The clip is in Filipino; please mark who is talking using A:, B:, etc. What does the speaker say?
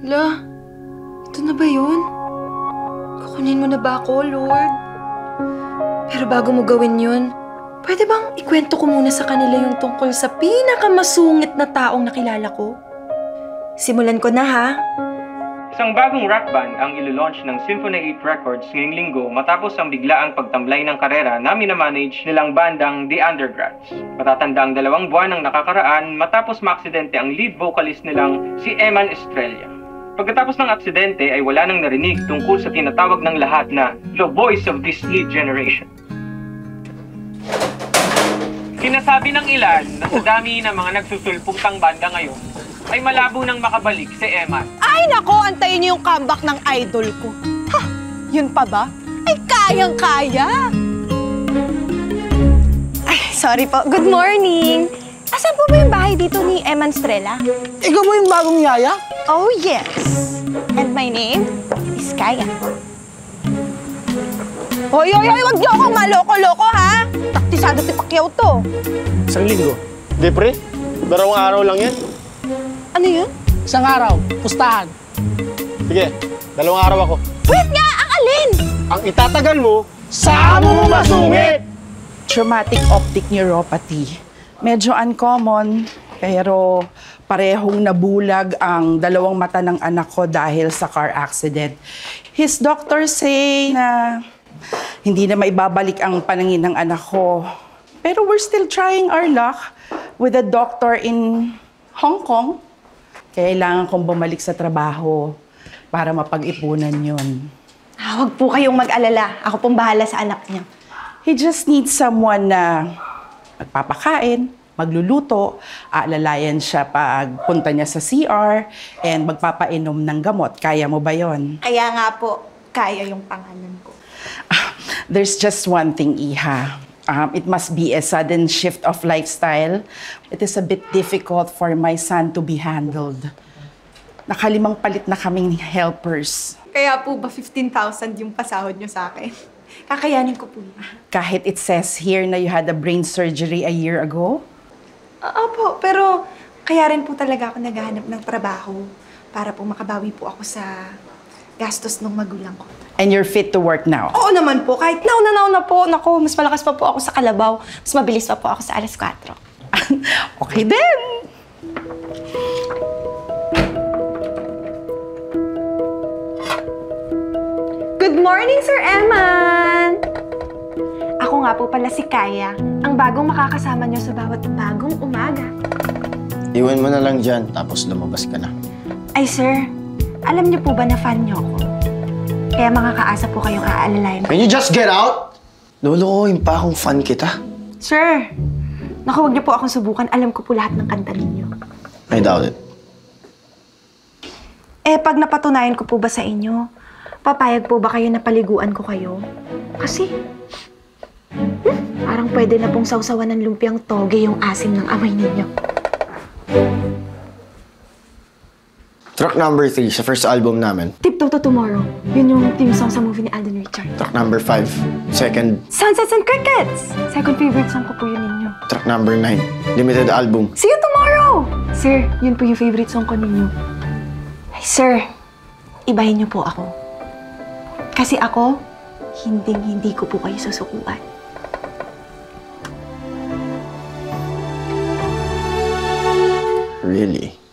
A: La, ito na ba yun? Kukunin mo na ba ako, Lord? Pero bago mo gawin yun, pwede bang ikwento ko muna sa kanila yung tungkol sa pinakamasungit na taong nakilala ko? Simulan ko na, ha?
B: Isang bagong rock band ang ilo-launch ng Symphony 8 Records ngayong linggo matapos ang biglaang pagtamblay ng karera na minamanage nilang bandang The Undergrads. Matatanda ang 2 buwan ang nakakaraan matapos maaksidente ang lead vocalist nilang si Eman Estrella. Pagkatapos ng aksidente ay wala nang narinig tungkol sa tinatawag ng lahat na the voice of this new generation. Sinasabi ng ilan na sa dami ng mga nagsusulputang banda ngayon ay malabo nang makabalik si Eman.
C: Ay nako, antayin niyo yung comeback ng idol ko. Ha, yun pa ba? Ay kayang-kaya.
A: Ay, sorry po. Good morning! Asan po ba yung bahay dito ni Eman Estrella?
D: Ikaw ba yung bagong yaya?
A: Oh, yes. And my name is Kaya.
C: Hoy, wag niyo akong maloko-loko, ha? Taktisado si Pacquiao to.
D: Isang linggo. Di pre, 2 araw lang yan.
A: Ano yun?
D: Isang araw, pustahan. Sige, 2 araw ako.
A: Wait nga! Ang alin?
D: Ang itatagal mo, saan mo masungit!
E: Traumatic optic neuropathy. Medyo uncommon, pero parehong nabulag ang 2 mata ng anak ko dahil sa car accident. His doctors say na hindi na maibabalik ang panangin ng anak ko. Pero we're still trying our luck with a doctor in Hong Kong. Kailangan kong bumalik sa trabaho para mapag-ipunan yun.
A: Huwag po kayong mag-alala. Ako pong bahala sa anak niya.
E: He just needs someone na magpapakain, magluluto, aalalayan siya pag punta niya sa CR, and magpapainom ng gamot. Kaya mo ba yon?
A: Kaya nga po, Kaya yung pangalan ko.
E: There's just one thing, Iha. It must be a sudden shift of lifestyle. It is a bit difficult for my son to be handled. Nakalimang palit na kaming helpers.
A: Kaya po ba 15,000 yung pasahod niyo sa akin? Kakayanin ko po yun.
E: Kahit it says here na you had a brain surgery a year ago?
A: Opo, pero kaya rin po talaga ako naghahanap ng trabaho para po makabawi po ako sa gastos ng magulang ko.
E: And you're fit to work now?
A: Oo naman po, kahit nauna po. Naku, mas malakas pa po ako sa kalabaw. Mas mabilis pa po ako sa alas 4.
E: Okay then!
A: Good morning, Sir Eman! Ako nga po pala si Kaya, ang bagong makakasama niyo sa bawat bagong umaga.
F: Iwan mo na lang dyan, tapos lumabas ka na.
A: Ay, sir, alam niyo po ba na fan niyo ako? Kaya makakaasa po kayong aalalayan.
F: Can you just get out? Lolokohin pa akong fan kita.
A: Sir, naku, huwag niyo po akong subukan. Alam ko po lahat ng kanta ninyo.
F: I doubt it.
A: Pag napatunayan ko po ba sa inyo, papayag po ba kayo na paliguan ko kayo? Kasi, parang pwede na pong sausawan ng lumpiang toge yung asim ng amoy ninyo.
F: Track number 3 sa first album namin.
A: Tiptoe to Tomorrow. Yun yung theme song sa movie ni Alden Richard.
F: Track number 5, second.
A: Sunsets and Crickets! Second favorite song ko po yun ninyo.
F: Track number 9, limited album.
A: See you tomorrow! Sir, yun po yung favorite song ko ninyo. Ay, sir, ibahin niyo po ako. Kasi ako, hindi ko po kayo susukuan.
F: Really?